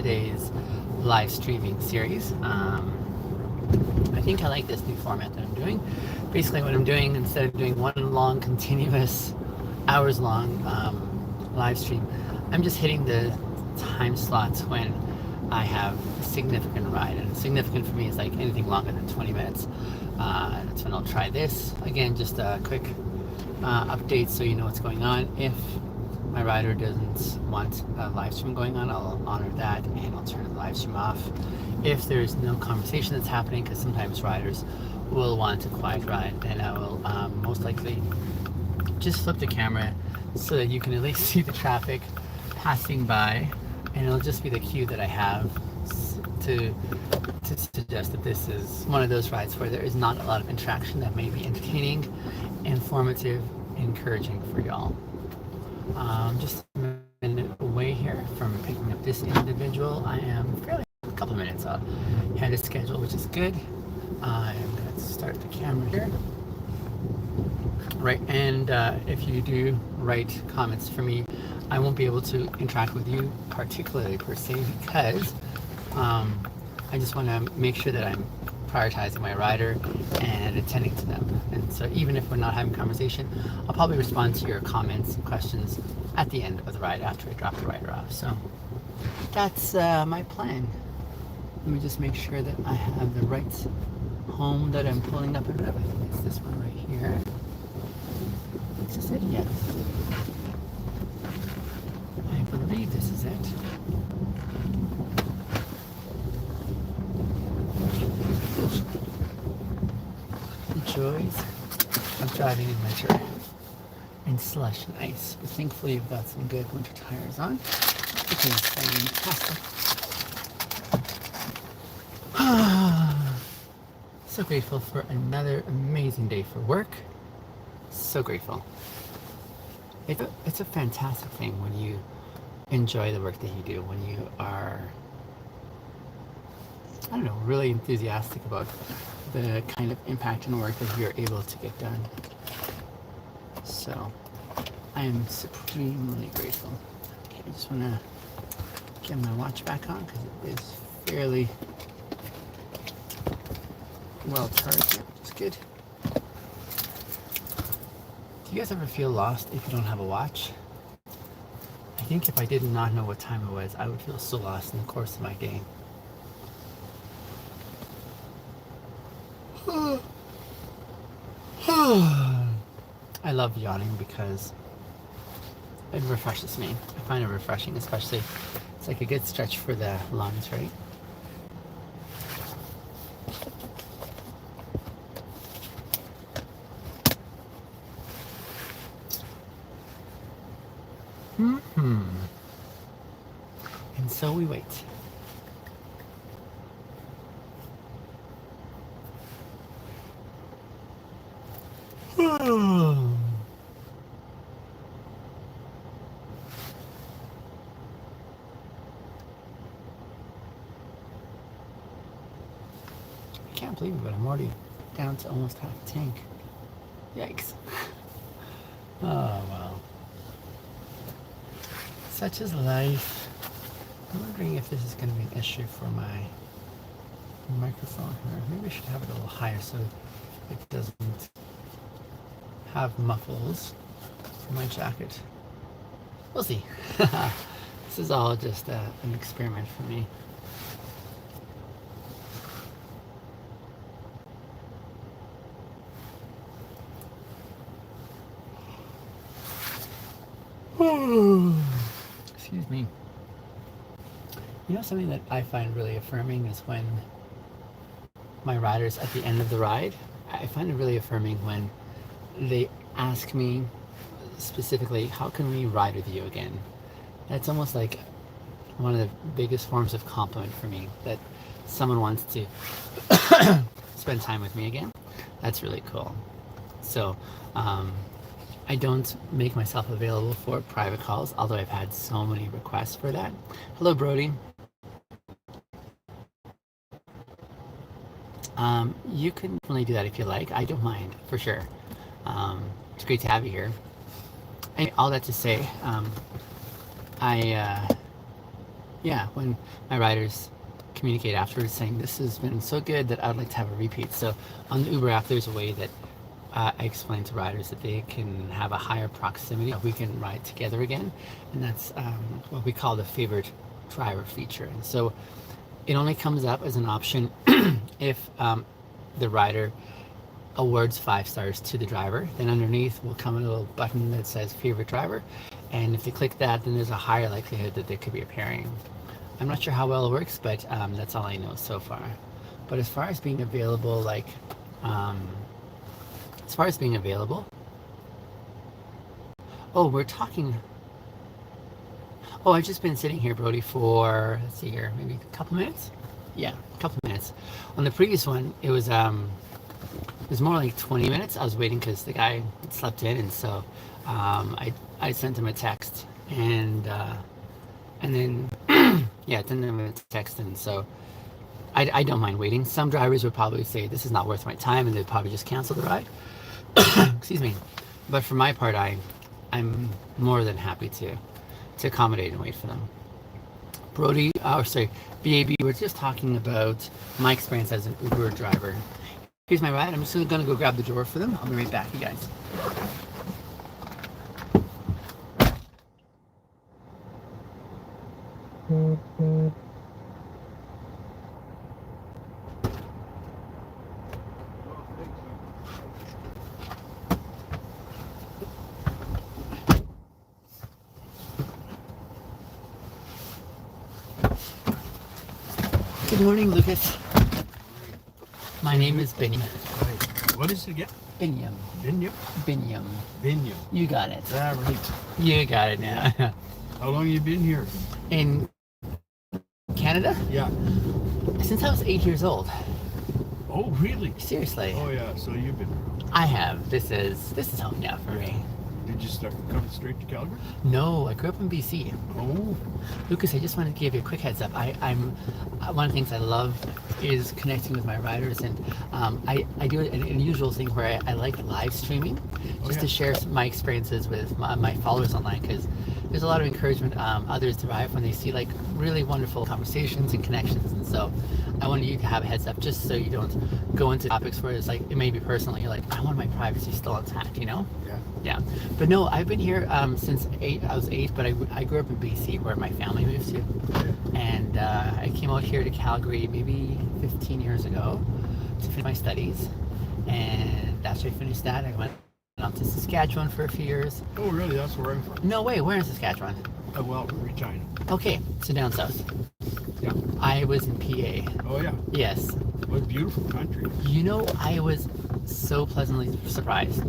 today's live streaming series. I think I like this new format that I'm doing. Basically what I'm doing, instead of doing one long continuous hours long live stream, I'm just hitting the time slots when I have a significant ride, and significant for me is like anything longer than 20 minutes. That's when I'll try this. Again, just a quick update so you know what's going on. If my rider doesn't want a live stream going on, I'll honor that and I'll turn the live stream off. If there's no conversation that's happening, because sometimes riders will want a quiet ride, then I will most likely just flip the camera so that you can at least see the traffic passing by, and it'll just be the cue that I have to suggest that this is one of those rides where there is not a lot of interaction, that may be entertaining, informative, encouraging for y'all. Just a minute away here from picking up this individual. I am fairly a couple of minutes ahead of schedule, which is good. I'm going to start the camera here. Right, and if you do write comments for me, I won't be able to interact with you particularly per se, because I just want to make sure that I'm prioritizing my rider and attending to them. And so even if we're not having conversation, I'll probably respond to your comments and questions at the end of the ride after I drop the rider off. So that's my plan. Let me just make sure that I have the right home that I'm pulling up and I think it's this one right here. Is this it? Yes. I believe this is it. The joys of driving in winter in slush and ice. But thankfully you've got some good winter tires on. It is fantastic. So grateful for another amazing day for work. So grateful. It's a fantastic thing when you enjoy the work that you do, when you are, I don't know, really enthusiastic about the kind of impact and work that you're able to get done. So I am supremely grateful. Okay, I just want to get my watch back on because it is fairly well charged, which is good. Do you guys ever feel lost if you don't have a watch? I think if I did not know what time it was, I would feel so lost in the course of my day. I love yawning because it refreshes me. I find it refreshing, especially it's like a good stretch for the lungs, right? And so we wait. I can't believe it, but I'm already down to almost half a tank. Yikes. Oh well. Such is life. I'm wondering if this is going to be an issue for my microphone here. Maybe I should have it a little higher so it doesn't have muffles for my jacket. We'll see. This is all just an experiment for me. Excuse me. You know, something that I find really affirming is when my riders at the end of the ride, I find it really affirming when they ask me specifically, how can we ride with you again? That's almost like one of the biggest forms of compliment for me, that someone wants to spend time with me again. That's really cool. So I don't make myself available for private calls, although I've had so many requests for that. Hello, Brody. You can definitely do that if you like. I don't mind, for sure. It's great to have you here. Anyway, all that to say, I Yeah, when my riders communicate afterwards saying this has been so good that I'd like to have a repeat. So on the Uber app, there's a way that I explain to riders that they can have a higher proximity. We can ride together again, and that's what we call the favorite driver feature. And so it only comes up as an option if the rider awards 5 stars to the driver. Then underneath will come a little button that says favorite driver, and if they click that, then there's a higher likelihood that there could be a pairing. I'm not sure how well it works, but that's all I know so far. But as far as being available, um, as far as being available, oh, we're talking. Oh, I've just been sitting here, Brody, for, let's see here, maybe a couple minutes. Yeah, a couple minutes. On the previous one, it was more like 20 minutes. I was waiting because the guy slept in, and so I sent him a text, and then yeah, sent him a text, and so I don't mind waiting. Some drivers would probably say this is not worth my time, and they'd probably just cancel the ride. Excuse me. But for my part, I'm more than happy to accommodate and wait for them. Brody, BAB, we're just talking about my experience as an Uber driver. Here's my ride. I'm just going to go grab the drawer for them. I'll be right back, you guys. Good morning, Lucas. My name is Binyam. What is it again? Binyam. Binyam? Binyam. Binyam. You got it. Ah, right. You got it now. How long have you been here? In Canada? Yeah. Since I was 8 years old. Oh, really? Seriously. Oh, yeah. So you've been. I have. This is home now for me. Did you start coming straight to Calgary? No, I grew up in BC. Oh. Lucas, I just wanted to give you a quick heads up. I'm one of the things I love is connecting with my riders, and I do an unusual thing where I like live streaming just to share my experiences with my followers online, because there's a lot of encouragement others derive when they see like really wonderful conversations and connections. And so I wanted you to have a heads up, just so you don't go into topics where it's like it may be personal. You're like, I want my privacy still intact, you know? Yeah. But no, I've been here since I was 8, but I grew up in BC where my family moved to. And I came out here to Calgary maybe 15 years ago to finish my studies. And after I finished that, I went up to Saskatchewan for a few years. Oh, really? That's where I'm from. No way, where in Saskatchewan? Well, Regina. Okay, so down south. Yeah. I was in PA. Oh, yeah. Yes. What a beautiful country. You know, I was so pleasantly surprised.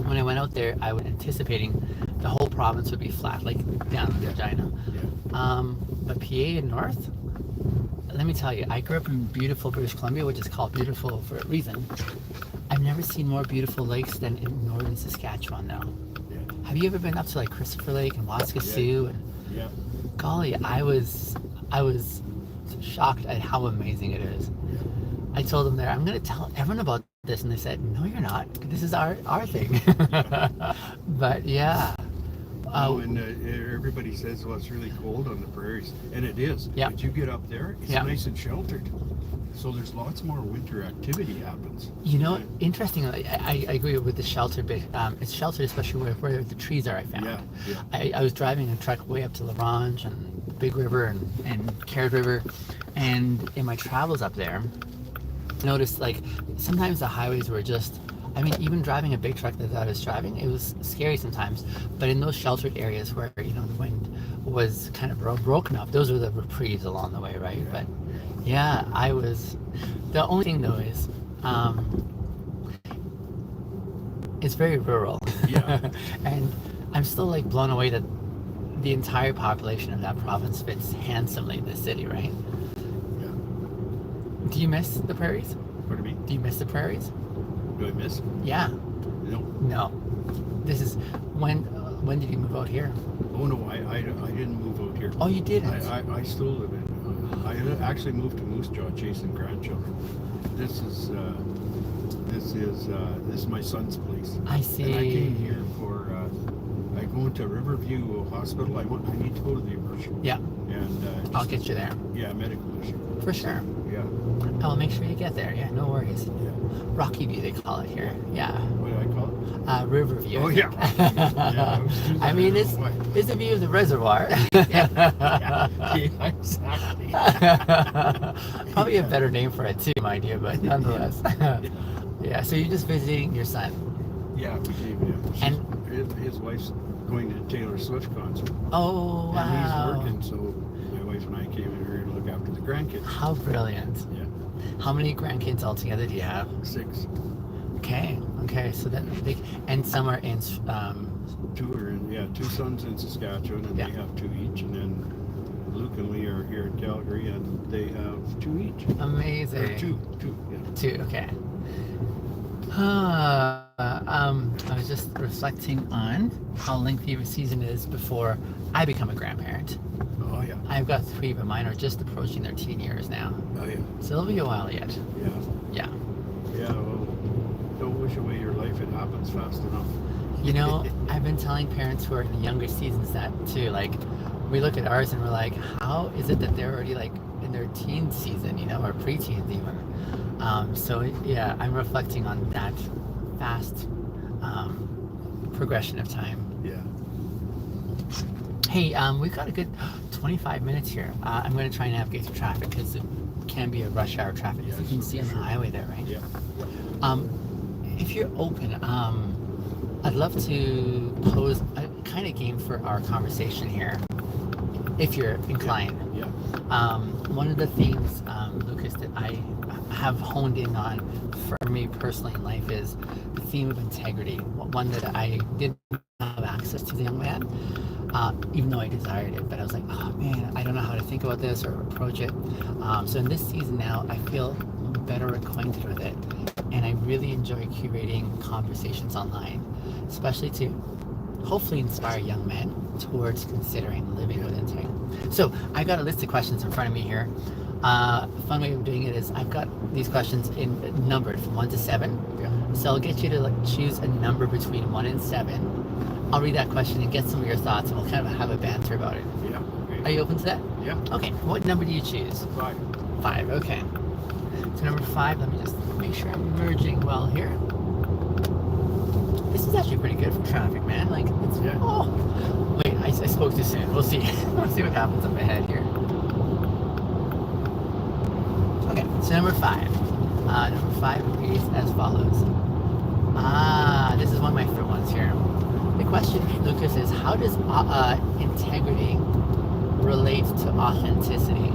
When I went out there, I was anticipating the whole province would be flat, like down in Regina. Yeah. But PA and North, let me tell you, I grew up in beautiful British Columbia, which is called beautiful for a reason. I've never seen more beautiful lakes than in northern Saskatchewan now. Yeah. Have you ever been up to like Christopher Lake and Waskesiu? And Yeah. golly, I was shocked at how amazing it is. Yeah. I told them there, I'm going to tell everyone about this, and they said, no, you're not. This is our thing. But yeah. And everybody says, well, it's really cold on the prairies, and it is. Yeah. But you get up there, it's Yeah. nice and sheltered. So there's lots more winter activity happens. You know, interestingly, I agree with the shelter bit. It's sheltered, especially where the trees are, I found. Yeah. I was driving a truck way up to La Ronge and Big River and Carrot River, and in my travels up there, I noticed like sometimes the highways were just, I mean, even driving a big truck that I was driving, it was scary sometimes. But in those sheltered areas where, you know, the wind was kind of broken up, those were the reprieves along the way, right? But yeah, the only thing though is, it's very rural. Yeah. And I'm still like blown away that the entire population of that province fits handsomely in the city, right? Yeah. Do you miss the prairies? Pardon me? Do you miss the prairies? Do I miss? Yeah. No. No. This is, when did you move out here? Oh, no, I didn't move out here. Oh, you didn't? I still live in, I actually moved to Moose Jaw chasing grandchildren. This is my son's place. I see. And I came here for, I go into Riverview Hospital. I need to go to the emergency. Yeah. And I'll get you there. Yeah, medical issue. For sure. Yeah. I will make sure you get there. Yeah, no worries. Yeah. Rocky View, they call it here. Yeah. What do I call it? Riverview. Oh, yeah. Yeah, I mean, it's a view of the reservoir. yeah, exactly. Probably a better name for it too, mind you, but nonetheless. Yeah, so you're just visiting your son. Yeah, we came. Yeah. And his wife's going to Taylor Swift concert. oh, wow. And he's working, so my wife and I came in here to look after the grandkids. How brilliant. Yeah. How many grandkids altogether do you have? 6. Okay, so then big, and some are in 2 are in, 2 sons in Saskatchewan, and Yeah. they have 2 each, and then Luke and Lee are here in Calgary, and they have 2 each. amazing. Or 2, yeah. 2, okay. I was just reflecting on how lengthy of a season it is before I become a grandparent. Oh, yeah. I've got 3, but mine are just approaching their teen years now. Oh, yeah. So it'll be a while yet. Yeah. Yeah. Yeah, well, don't wish away your life. It happens fast enough. You know, I've been telling parents who are in the younger seasons that too. Like, we look at ours and we're like, how is it that they're already like in their teen season, you know, or preteens even? So yeah, I'm reflecting on that fast progression of time. Yeah. Hey, we've got a good 25 minutes here. I'm going to try and navigate through traffic because it can be a rush hour traffic, as you can see on the highway there, right? Yeah. If you're open, I'd love to pose a kind of game for our conversation here, if you're inclined. Yeah. One of the things, Lucas, that I have honed in on for me personally in life is the theme of integrity. One that I didn't have access to as a young man, even though I desired it. But I was like, oh man, I don't know how to think about this or approach it. So in this season now, I feel better acquainted with it. And I really enjoy curating conversations online, especially to hopefully inspire young men towards considering living with integrity. So I've got a list of questions in front of me here. A fun way of doing it is I've got these questions numbered from 1 to 7. Yeah. So I'll get you to choose a number between 1 and 7. I'll read that question and get some of your thoughts, and we'll kind of have a banter about it. Yeah. Okay. Are you open to that? Yeah. Okay. What number do you choose? 5. 5. Okay. So number 5. Let me just make sure I'm merging well here. This is actually pretty good for traffic, man. Like, it's oh. Wait, I spoke too soon. We'll see. We'll see what happens up ahead here. Okay, so number 5. Number 5 reads as follows. This is one of my favorite ones here. The question, Lucas, is how does integrity relate to authenticity?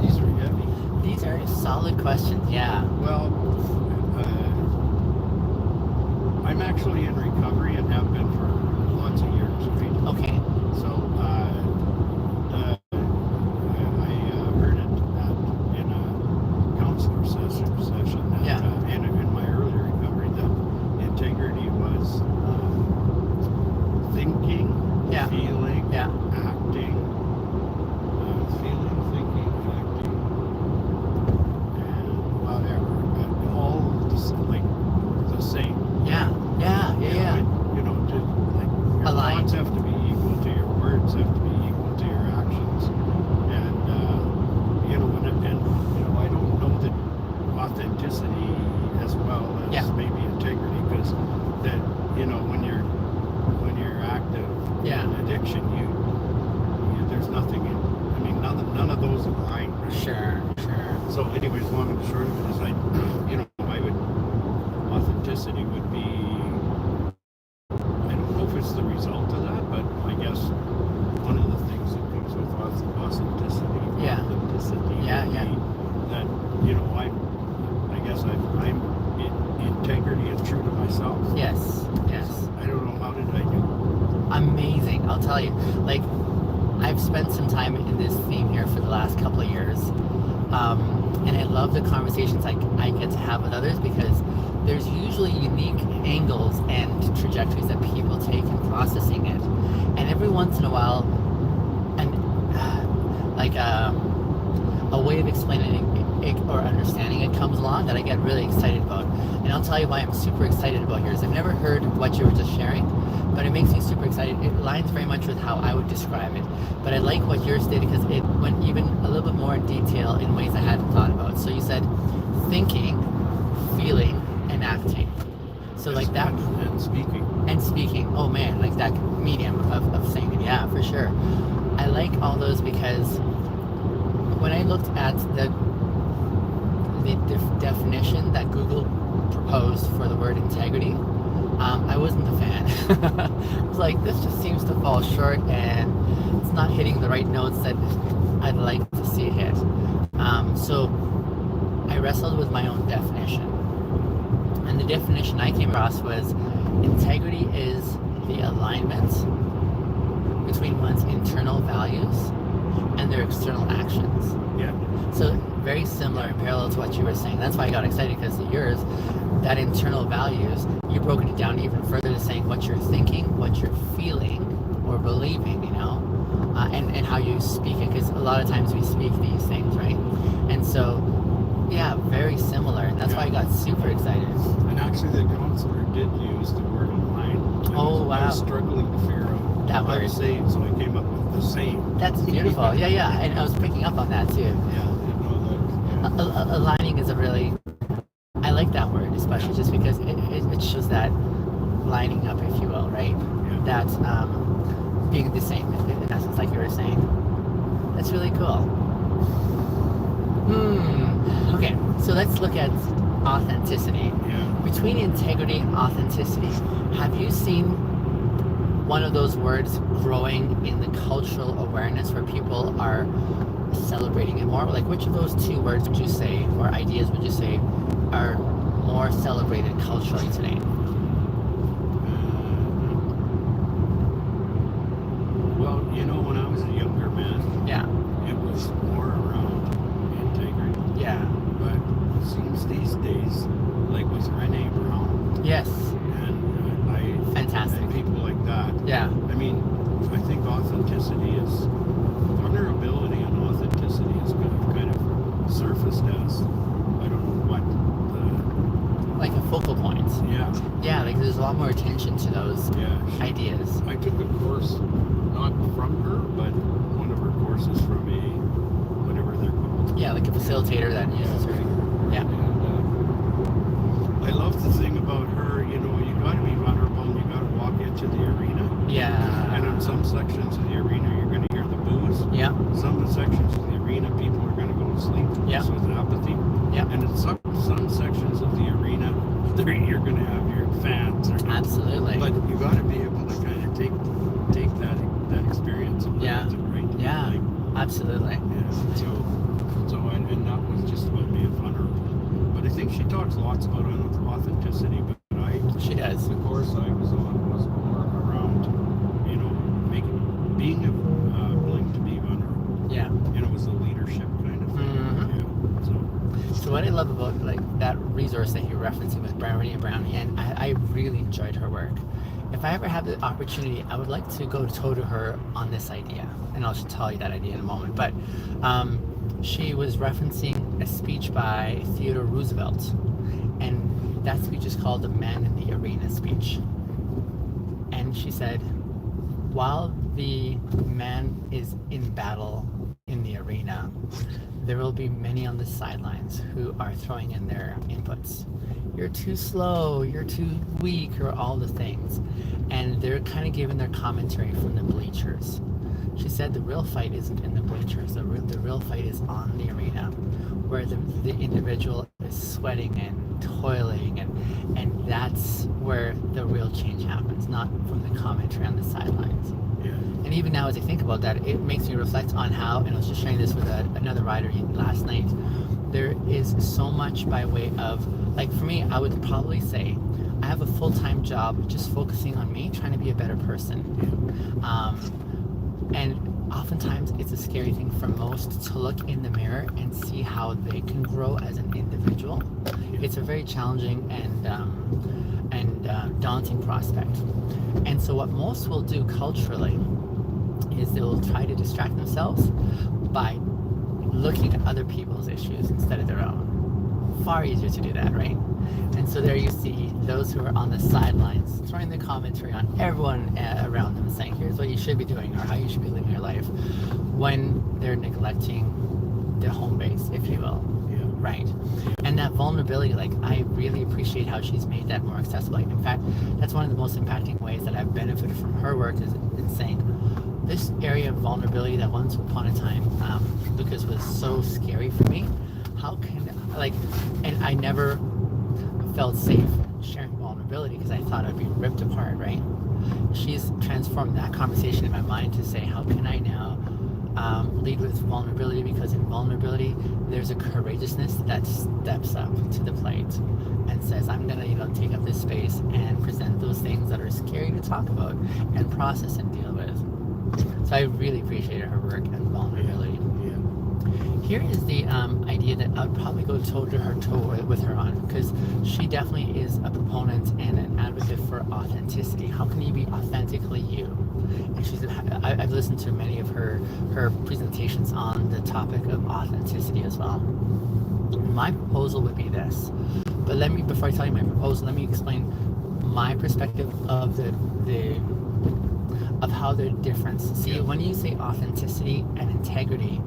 These are heavy. These are solid questions, yeah. Well, I'm actually in recovery and have been for lots of years, right? Okay. So, I heard it in a counselor session that in my early recovery that integrity was thinking, feeling, acting, feeling, thinking, acting, and whatever, all like the same. Yeah. You know, just like your thoughts have to be equal to your words, have to be equal to your actions, and you know, and I don't know that authenticity as well as maybe integrity, because that when you're active in addiction, you there's nothing in. I mean, none of those align. Right? Sure. So, anyways, long and short of it is, authenticity would be. I don't know if it's the result of that, but I guess one of the things that comes with authenticity would be that I guess I'm in integrity and true to myself. Yes. I don't know, how did I do? Amazing. I'll tell you, like, I've spent some time in this theme here for the last couple of years, and I love the conversations I get to have with others, because there's usually unique angles and trajectories that people take in processing it, and every once in a while, a way of explaining or understanding it comes along that I get really excited about. And I'll tell you why I'm super excited about yours. I've never heard what you were just sharing, but it makes me super excited. It aligns very much with how I would describe it. But I like what yours did because it went even a little bit more in detail in ways I hadn't thought about. So you said thinking, feeling, and acting. So like that. And speaking. And speaking. Oh man, like that medium of saying it. Yeah, for sure. I like all those because when I looked at the definition that Google proposed for the word integrity, I wasn't a fan. I was like, this just seems to fall short and it's not hitting the right notes that I'd like to see it hit. So I wrestled with my own definition. And the definition I came across was integrity is the alignment between one's internal values and their external actions. Yeah. So very similar and parallel to what you were saying. That's why I got excited, because yours, that internal values, you've broken it down even further to saying what you're thinking, what you're feeling or believing, and how you speak it, because a lot of times we speak these things, right? And so, yeah, very similar, and that's why I got super excited. And actually the counselor did use the word align. Wow. I was struggling to figure out that word. Same, so I came up with the same. That's beautiful. Yeah, and I was picking up on that too. Yeah. Aligning is a really, I like that word, especially just because it shows that lining up, if you will, right? Yeah. That's being the same, in essence, like you were saying. That's really cool. Okay, so let's look at authenticity. Yeah. Between integrity and authenticity, have you seen one of those words growing in the cultural awareness where people are celebrating it more? Like, which of those two words would you say, or ideas would you say, are more celebrated culturally today? Well, when I was a younger man, Yeah. it was more around integrity. Yeah. But it seems these days, like with Renee Brown Yes. and Fantastic. and people like that. Yeah. I mean, I think authenticity is, vulnerability and authenticity is kind of surfaced as, I don't know what, Like a focal point. yeah. Yeah, like there's a lot more attention to those Yeah. ideas. I took a course, not from her, but one of her courses from whatever they're called. Yeah, like a facilitator that uses her. Yeah. And I love the thing about her, you got to be vulnerable and you got to walk into the arena. Yeah. And in some sections of the arena, you're going to hear the boos. Yeah. Some sections of the arena, people are going to go to sleep. Yeah. So it's apathy. Yeah. And in some sections of the arena, you're going to have your fans. Absolutely. But you got to be able to kind of take that experience and Yeah. look at it, right? Yeah. Like, Absolutely. yeah. So and that was just about being vulnerable. But I think she talks lots about authenticity. But She does. the course I was on was more around, being willing to be vulnerable. Yeah. It was a leadership kind of thing. Mm-hmm. Yeah. So what I love about like that resource that you're referencing with Renee Brown, and I really enjoyed her work. If I ever have the opportunity, I would like to go toe to her on this idea, and I'll just tell you that idea in a moment. But she was referencing a speech by Theodore Roosevelt, and that speech is called the Man in the Arena speech. And she said, while the man is in battle in the arena, there will be many on the sidelines who are throwing in their inputs. You're too slow, you're too weak, or all the things. And they're kind of giving their commentary from the bleachers. She said the real fight isn't in the bleachers, the real fight is on the arena, where the individual is sweating and toiling, and that's where the real change happens, not from the commentary on the sidelines. Yeah. And even now, as I think about that, it makes me reflect on how, and I was just sharing this with another rider last night, there is so much by way of, like for me, I would probably say, I have a full-time job just focusing on me, trying to be a better person. And oftentimes it's a scary thing for most to look in the mirror and see how they can grow as an individual. It's a very challenging and daunting prospect. And so what most will do culturally is they'll try to distract themselves by looking at other people's issues instead of their own. Far easier to do that, right? And so there you see those who are on the sidelines throwing the commentary on everyone around them, saying here's what you should be doing or how you should be living your life, when they're neglecting their home base, if you will. Yeah. Right. And that vulnerability, like, I really appreciate how she's made that more accessible. In fact, that's one of the most impacting ways that I've benefited from her work, is in saying this area of vulnerability that once upon a time, Lucas, was so scary for me. How can, like, and I never felt safe sharing vulnerability because I thought I'd be ripped apart, right? She's transformed that conversation in my mind to say, how can I now lead with vulnerability? Because in vulnerability, there's a courageousness that steps up to the plate and says, I'm gonna, take up this space and present those things that are scary to talk about and process and deal with. So I really appreciated her work and vulnerability. Here is the idea that I'd probably go toe-to-toe with her on, because she definitely is a proponent and an advocate for authenticity. How can you be authentically you? And I've listened to many of her presentations on the topic of authenticity as well. My proposal would be this, but before I tell you my proposal, let me explain my perspective of of how they're different. See, when you say authenticity and integrity,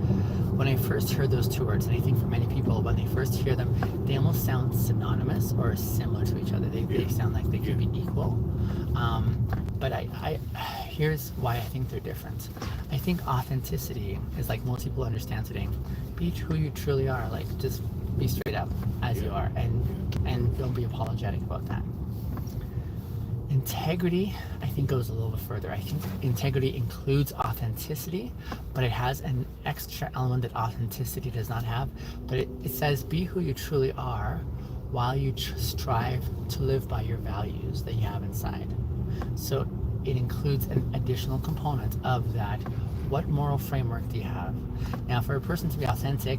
when I first heard those two words, and I think for many people, when they first hear them, they almost sound synonymous or similar to each other. They sound like they could be equal. But here's why I think they're different. I think authenticity is, like most people understand today, be who you truly are. Like, just be straight up as you are, and don't be apologetic about that. Integrity, I think, goes a little bit further. I think integrity includes authenticity, but it has an extra element that authenticity does not have. But it says, be who you truly are while you strive to live by your values that you have inside. So it includes an additional component of that. What moral framework do you have? Now, for a person to be authentic,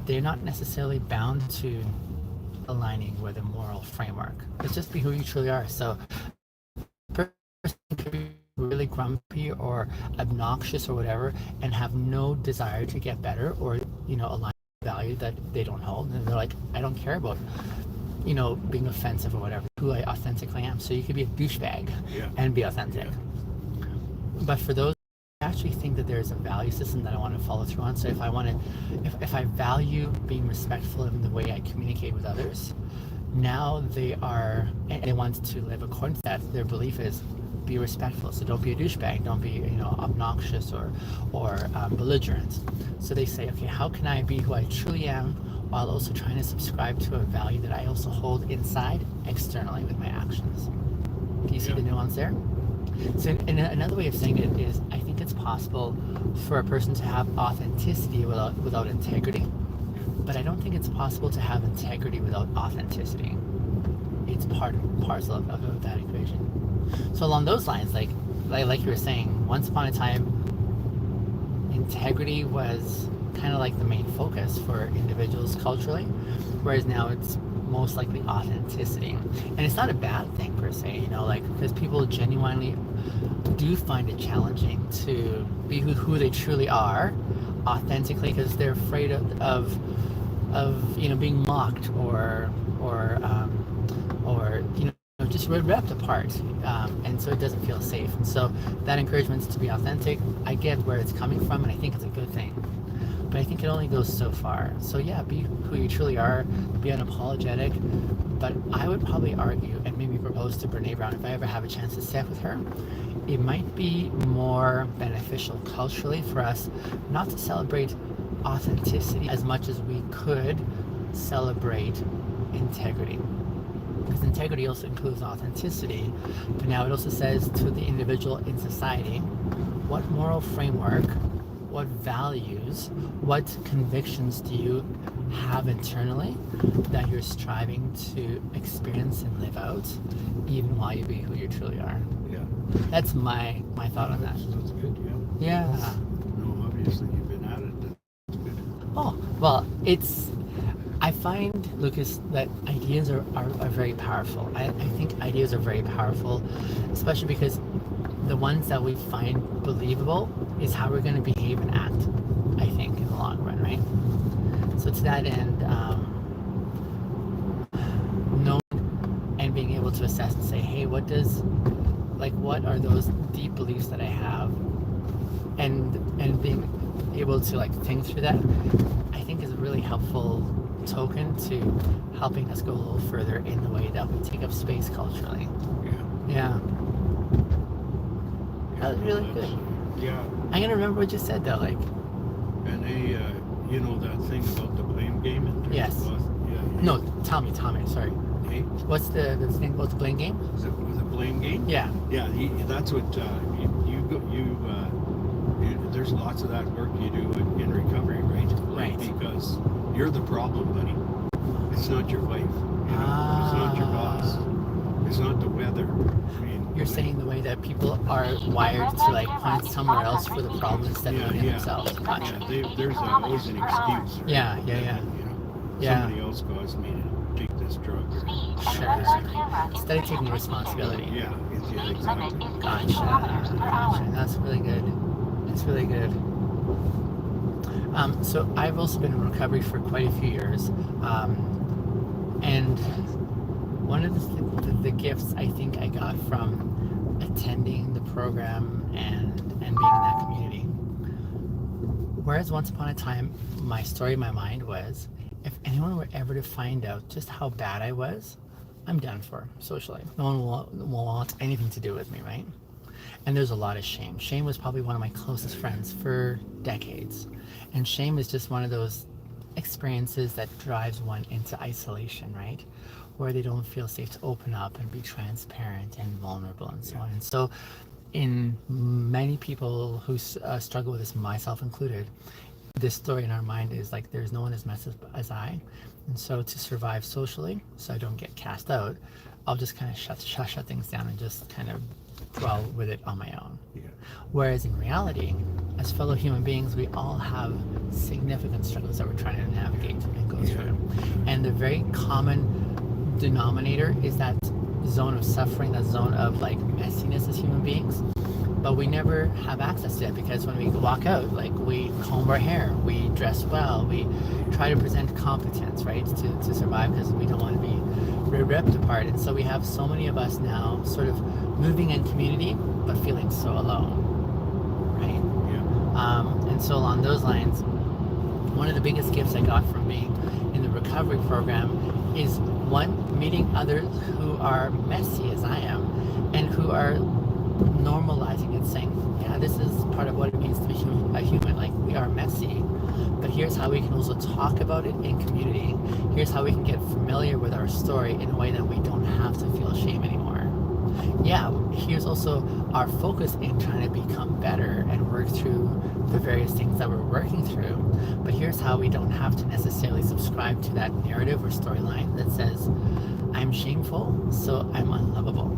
they're not necessarily bound to aligning with a moral framework. It's just be who you truly are. So a person could be really grumpy or obnoxious or whatever and have no desire to get better or align with value that they don't hold, and they're like, I don't care about being offensive or whatever, who I authentically am. So you could be a douchebag and be authentic. But for those, I actually think that there's a value system that I want to follow through on. So if I value being respectful in the way I communicate with others, now they want to live according to that. Their belief is be respectful. So don't be a douchebag. Don't be obnoxious or belligerent. So they say, okay, how can I be who I truly am while also trying to subscribe to a value that I also hold inside externally with my actions? Do you see the nuance there? So another way of saying it is, I think it's possible for a person to have authenticity without integrity, but I don't think it's possible to have integrity without authenticity. It's part and parcel of that equation. So along those lines, like you were saying, once upon a time, integrity was kind of like the main focus for individuals culturally, whereas now it's most likely authenticity. And it's not a bad thing per se, because people genuinely do find it challenging to be who they truly are authentically, because they're afraid of being mocked or just ripped apart, and so it doesn't feel safe. And so that encouragement to be authentic, I get where it's coming from, and I think it's a good thing. But I think it only goes so far. So yeah, be who you truly are, be unapologetic. But I would probably argue and maybe propose to Brene Brown, if I ever have a chance to sit with her, it might be more beneficial culturally for us not to celebrate authenticity as much as we could celebrate integrity. Because integrity also includes authenticity, but now it also says to the individual in society, what moral framework, what values, what convictions do you have internally that you're striving to experience and live out, even while you be who you truly are? Yeah. That's my thought on that. That's good, Yeah. No, obviously you've been at it. That's good. Oh, well, I find, Lucas, that ideas are very powerful. I think ideas are very powerful, especially because the ones that we find believable is how we're going to behave and act, I think. the long run, right? So to that end, knowing and being able to assess and say, hey, what are those deep beliefs that I have, and being able to like think through that, I think is a really helpful token to helping us go a little further in the way that we take up space culturally. Yeah. That was really good. Yeah. I'm gonna remember what you said though, like. And they, you know that thing about the blame game? Yes. No, tell me, sorry. Hey? What's the thing about the blame game? Is it the blame game? Yeah. Yeah, that's what there's lots of that work you do in recovery, right? Right. Because you're the problem, buddy. It's not your wife. You know? It's not your boss. It's not the weather. I mean, you're saying the way that people are wired to like point somewhere else for the problem instead of looking at themselves. Gotcha. Yeah, there's always an excuse. Right? Yeah. You know, somebody else caused me to take this drug. Sure. Instead of taking responsibility. Yeah, exactly. Gotcha. That's really good. It's really good. So I've also been in recovery for quite a few years, and one of the gifts I think I got from attending the program and being in that community. Whereas once upon a time, my story in my mind was, if anyone were ever to find out just how bad I was, I'm done for socially. No one will want anything to do with me, right? And there's a lot of shame. Shame was probably one of my closest friends for decades. And shame is just one of those experiences that drives one into isolation, right? Where they don't feel safe to open up and be transparent and vulnerable and so on. And so in many people who struggle with this, myself included, this story in our mind is like, there's no one as messed up as I. And so to survive socially, so I don't get cast out, I'll just kind of shut things down and just kind of dwell with it on my own. Yeah. Whereas in reality, as fellow human beings, we all have significant struggles that we're trying to navigate and go through. And the very common denominator is that zone of suffering, that zone of like messiness as human beings. But we never have access to it because when we walk out, like we comb our hair, we dress well, we try to present competence, right, to survive because we don't want to be ripped apart. And so we have so many of us now sort of moving in community, but feeling so alone, right? Yeah. And so along those lines, one of the biggest gifts I got from being in the recovery program is one, meeting others who are messy as I am and who are normalizing it, saying, yeah, this is part of what it means to be a human. Like, we are messy, but here's how we can also talk about it in community. Here's how we can get familiar with our story in a way that we don't have to feel shame anymore. Yeah, here's also our focus in trying to become better and work through the various things that we're working through. But here's how we don't have to necessarily subscribe to that narrative or storyline that says, I'm shameful, so I'm unlovable.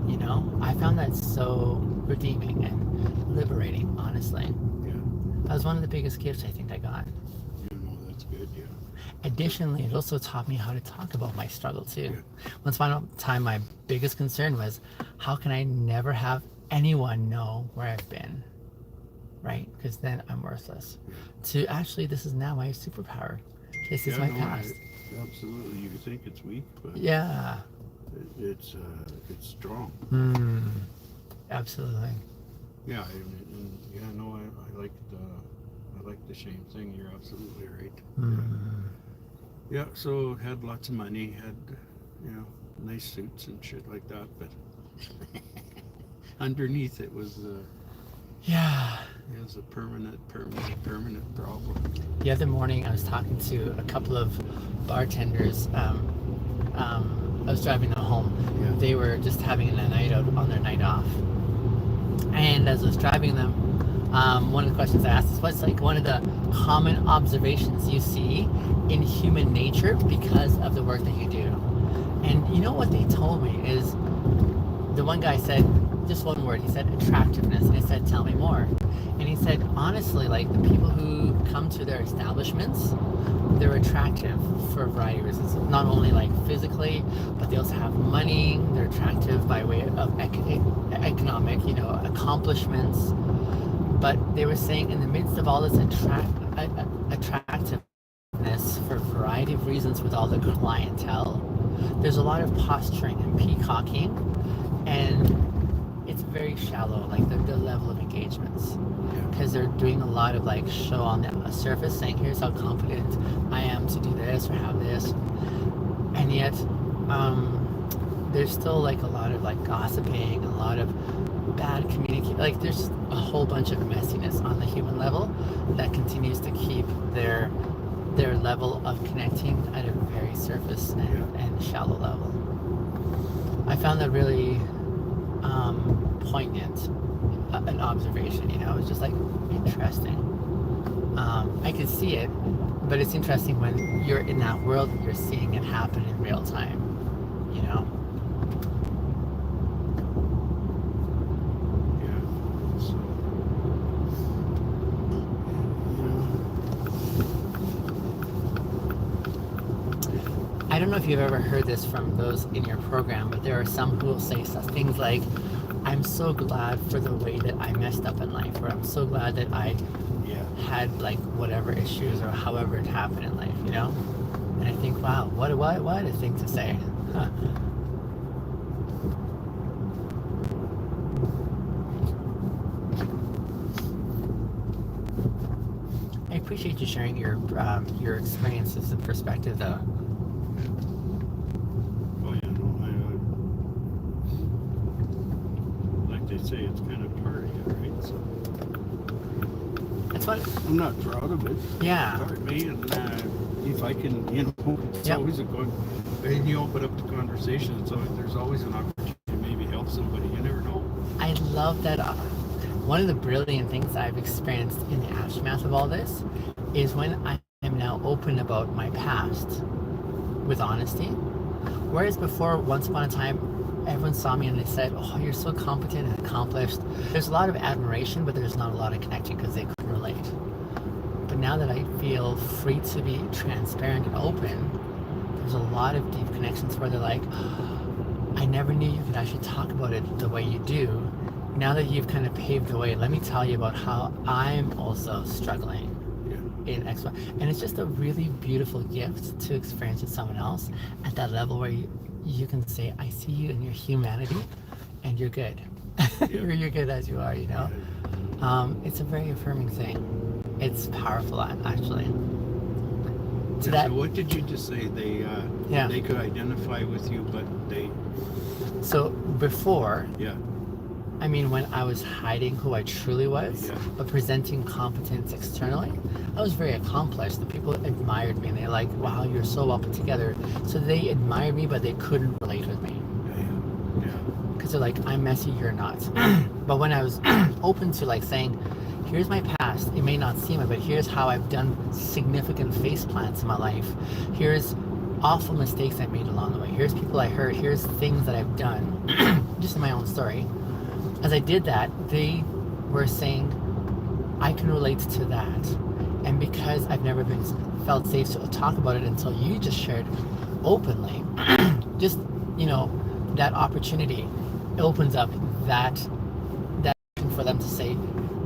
You know, I found that so redeeming and liberating, honestly. Yeah. That was one of the biggest gifts I think I got. You know, that's good, yeah. Additionally, it also taught me how to talk about my struggle too. Yeah. Once upon a time, my biggest concern was, how can I never have anyone know where I've been, right? Because then I'm worthless. Yeah. To actually, this is now my superpower. This is my past. Absolutely. You think it's weak, but yeah, it's strong. Absolutely. Yeah, and yeah, no, I like the shame thing. You're absolutely right. Yeah, so had lots of money, had, you know, nice suits and shit like that, but underneath it was it was a permanent problem. The other morning I was talking to a couple of bartenders. I was driving them home. Yeah. They were just having a night out on their night off. And as I was driving them, one of the questions I asked is, what's like one of the common observations you see in human nature because of the work that you do? And you know what they told me is, the one guy said, just one word, he said attractiveness. And I said, tell me more. And he said, honestly, like the people who come to their establishments, they're attractive for a variety of reasons. Not only like physically, but they also have money. They're attractive by way of economic, you know, accomplishments. But they were saying in the midst of all this attractiveness for a variety of reasons with all the clientele. There's a lot of posturing and peacocking, and it's very shallow, like the level of engagements, because they're doing a lot of like show on the surface, saying here's how confident I am to do this or have this, and yet there's still like a lot of like gossiping, a lot of bad communication. Like there's a whole bunch of messiness on the human level that continues to keep their level of connecting at a very surface and shallow level. I found that really poignant, an observation. You know, it's just like interesting. I can see it, but it's interesting when you're in that world and you're seeing it happen in real time. You know. I don't know if you've ever heard this from those in your program, but there are some who will say things like, I'm so glad for the way that I messed up in life, or I'm so glad that I had like whatever issues or however it happened in life, you know? And I think, wow, what a thing to say. Huh. I appreciate you sharing your experiences and perspective, though. They say it's kind of part of it, right? So that's what I'm not proud of it. Yeah. It's part of me, and if I can, you know, it's always a good. When you open up the conversation, so there's always an opportunity to maybe help somebody. You never know. I love that. One of the brilliant things I've experienced in the aftermath of all this is when I am now open about my past with honesty, whereas before, once upon a time, everyone saw me and they said, oh, you're so competent and accomplished. There's a lot of admiration, but there's not a lot of connection because they couldn't relate. But now that I feel free to be transparent and open, there's a lot of deep connections where they're like, oh, I never knew you could actually talk about it the way you do. Now that you've kind of paved the way, let me tell you about how I'm also struggling in X, Y. And it's just a really beautiful gift to experience with someone else at that level where you can say, I see you in your humanity and you're good. You're good as you are, you know? It's a very affirming thing. It's powerful, actually. So what did you just say? They could identify with you, but they... So before, I mean, when I was hiding who I truly was, but presenting competence externally, I was very accomplished. The people admired me, and they're like, wow, you're so well put together. So they admired me, but they couldn't relate with me. Because they're like, I'm messy, you're not. But when I was open to like saying, here's my past, it may not seem it, but here's how I've done significant face plants in my life. Here's awful mistakes I made along the way. Here's people I hurt. Here's things that I've done, just in my own story. As I did that, they were saying, I can relate to that. And because I've never felt safe to talk about it until you just shared openly, just, you know, that opportunity opens up that for them to say,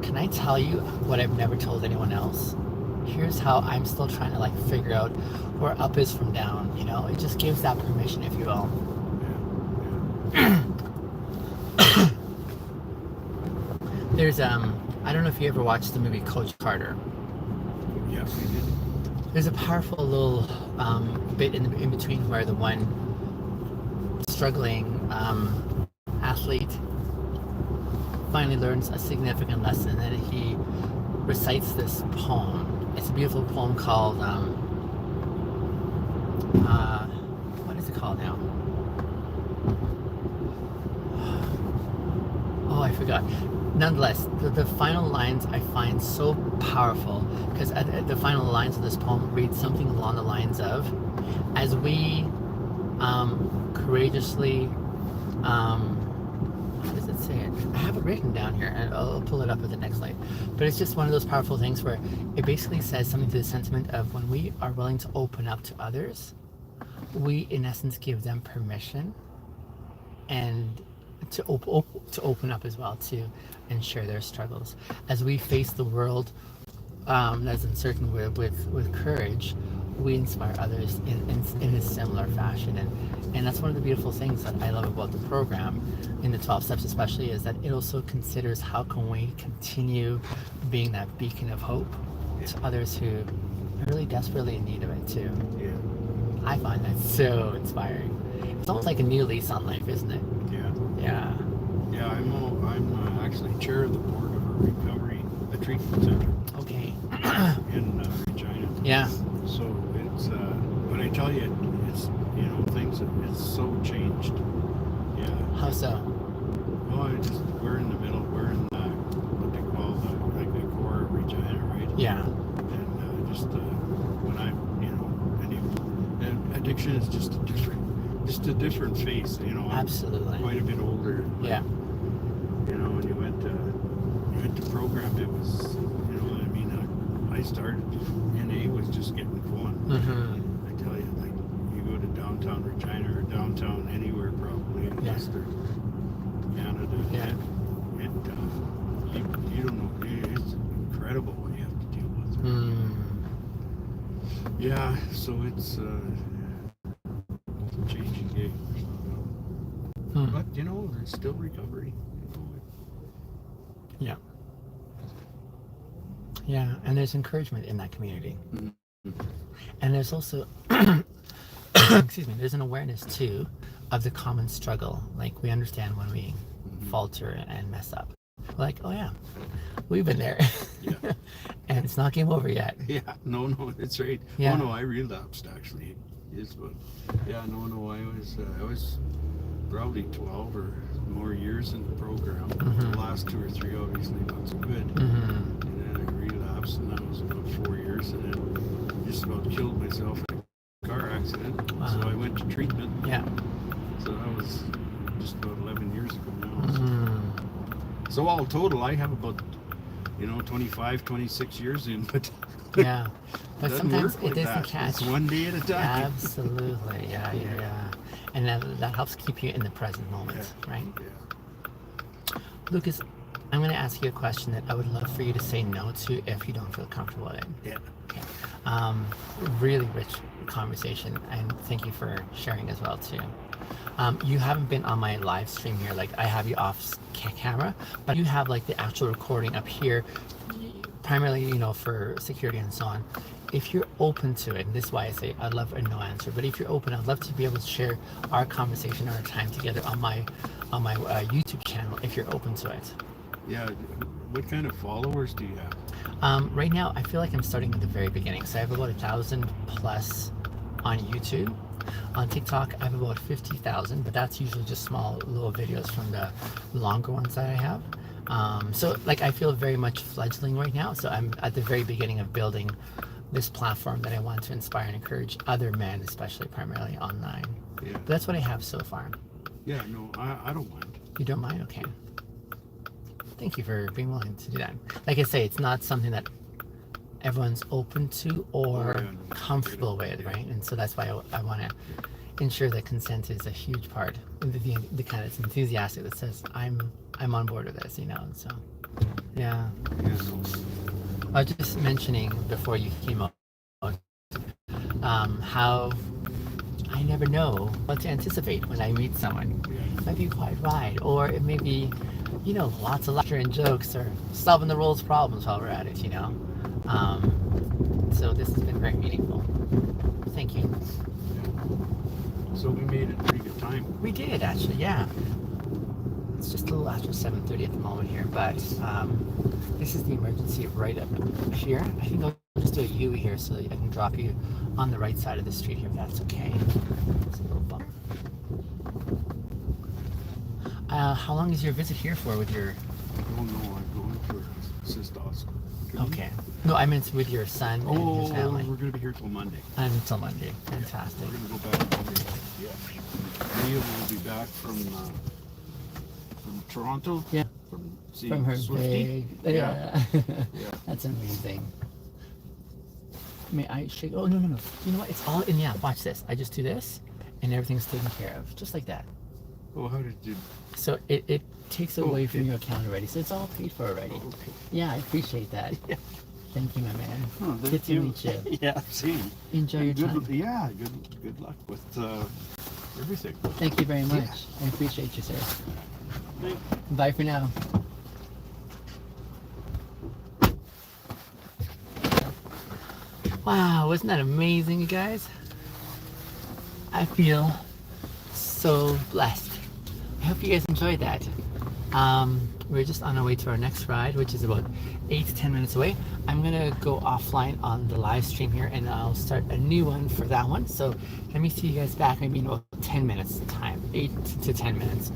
can I tell you what I've never told anyone else? Here's how I'm still trying to like figure out where up is from down, you know? It just gives that permission, if you will. There's I don't know if you ever watched the movie Coach Carter. Yes, we did. There's a powerful little bit in between where the one struggling athlete finally learns a significant lesson, and he recites this poem. It's a beautiful poem called what is it called now? Oh, I forgot. Nonetheless, the final lines I find so powerful, because the final lines of this poem read something along the lines of, as we courageously, how does it say it? I have it written down here, and I'll pull it up at the next slide. But it's just one of those powerful things where it basically says something to the sentiment of, when we are willing to open up to others, we in essence give them permission and to open up as well too, and share their struggles. As we face the world that's uncertain with courage, we inspire others in a similar fashion. And that's one of the beautiful things that I love about the program, in the 12 steps especially, is that it also considers how can we continue being that beacon of hope to others who are really desperately in need of it too. Yeah. I find that so inspiring. It's almost like a new lease on life, isn't it? Yeah. Yeah. I'm actually chair of the board of a treatment center. Okay. In Regina. Yeah. So it's, but I tell you, it's, it's so changed. Yeah. How so? Well, we're in the middle. We're in what they call the core of Regina, right? Yeah. And when and addiction is just a different face. Absolutely. I'm quite a bit older. Yeah. When you went to program, it was, I started, NA was just getting going. Mm-hmm. I tell you, like, you go to downtown Regina or downtown anywhere probably in Western Canada, you don't know, it's incredible what you have to deal with. Yeah, so it's a changing game. But, there's still recovery. Yeah. Yeah, and there's encouragement in that community. Mm-hmm. And there's also, excuse me, there's an awareness too of the common struggle. Like, we understand when we falter and mess up. We're like, oh yeah, we've been there. Yeah. And it's not game over yet. Yeah, no, it's right. Yeah. Oh no, I relapsed actually. I was probably 12 or more years in the program. The last 2 or 3 obviously not so good. And then I relapsed, and that was about 4 years, and then just about killed myself in a car accident. Wow. So I went to treatment. Yeah. So that was just about 11 years ago now. So all total, I have about 25, 26 years in, but yeah. But sometimes it doesn't catch. It's one day at a time. Absolutely. Yeah. And that helps keep you in the present moment, right? Yeah. Lucas, I'm going to ask you a question that I would love for you to say no to if you don't feel comfortable with it. Yeah. Okay. Really rich conversation, and thank you for sharing as well too. You haven't been on my live stream here, like I have you off camera, but you have like the actual recording up here, primarily, for security and so on. If you're open to it, and this is why I say I'd love a no answer, but if you're open, I'd love to be able to share our conversation, our time together on my YouTube channel, if you're open to it. Yeah. What kind of followers do you have? Right now, I feel like I'm starting at the very beginning. So I have about 1,000 plus on YouTube. On TikTok, I have about 50,000, but that's usually just small little videos from the longer ones that I have. So like, I feel very much fledgling right now. So I'm at the very beginning of building this platform that I want to inspire and encourage other men, especially primarily online. Yeah. But that's what I have so far. Yeah, no, I don't mind. You don't mind? Okay. Thank you for being willing to do that. Like I say, it's not something that everyone's open to or comfortable with, right? And so that's why I want to ensure that consent is a huge part. The kind that's enthusiastic that says, I'm on board with this, And so, yeah. I was just mentioning before you came up, how I never know what to anticipate when I meet someone. It might be quite right, or it may be, lots of laughter and jokes, or solving the world's problems while we're at it, So this has been very meaningful. Thank you. So we made it pretty good time. We did, actually, yeah. It's just a little after 7:30 at the moment here, but this is the emergency right up here. I think I'll just do a U here so that I can drop you on the right side of the street here, if that's okay. It's a little bump. How long is your visit here for with your... Oh no, I'm going for cystoscopy. Okay. No, I meant with your son and his family. We're going to be here till Monday. Until Monday. Fantastic. Yeah, we're going to go back Monday. Yeah. Mia will be back from Toronto. Yeah. From her Swifty. big... Yeah. That's amazing. May I shake? Oh, no. You know what? It's all in... Yeah, watch this. I just do this, and everything's taken care of. Just like that. Oh, how did you... So it takes away from your account already. So it's all paid for already. Oh, okay. Yeah, I appreciate that. Yeah. Thank you, my man. Oh, Good thank to you. meet you. Yeah, same. Enjoy your good, time. Yeah, good luck with everything. Thank you very much. Yeah. I appreciate you, sir. Thank Bye for now. Wow, wasn't that amazing, you guys? I feel so blessed. I hope you guys enjoyed that. We're just on our way to our next ride, which is about 8 to 10 minutes away. I'm gonna go offline on the live stream here and I'll start a new one for that one. So let me see you guys back maybe in about 10 minutes time, 8 to 10 minutes,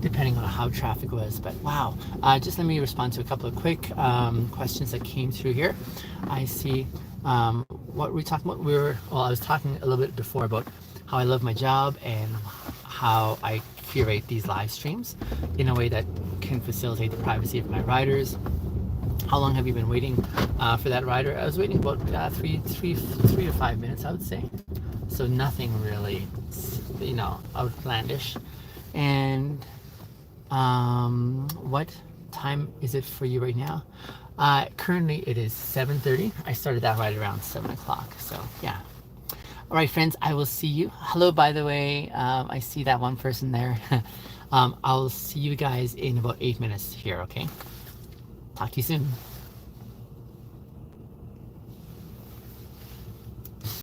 depending on how traffic was. But wow, just let me respond to a couple of quick questions that came through here. I see what we talking about. I was talking a little bit before about how I love my job and how I curate these live streams in a way that can facilitate the privacy of my riders. How long have you been waiting for that rider? I was waiting about 3 to 5 minutes, I would say. So nothing really, outlandish. And what time is it for you right now? Currently it is 7:30. I started that ride around 7 o'clock. So yeah. All right, friends, I will see you. Hello, by the way. I see that one person there. I'll see you guys in about 8 minutes here, okay? Talk to you soon.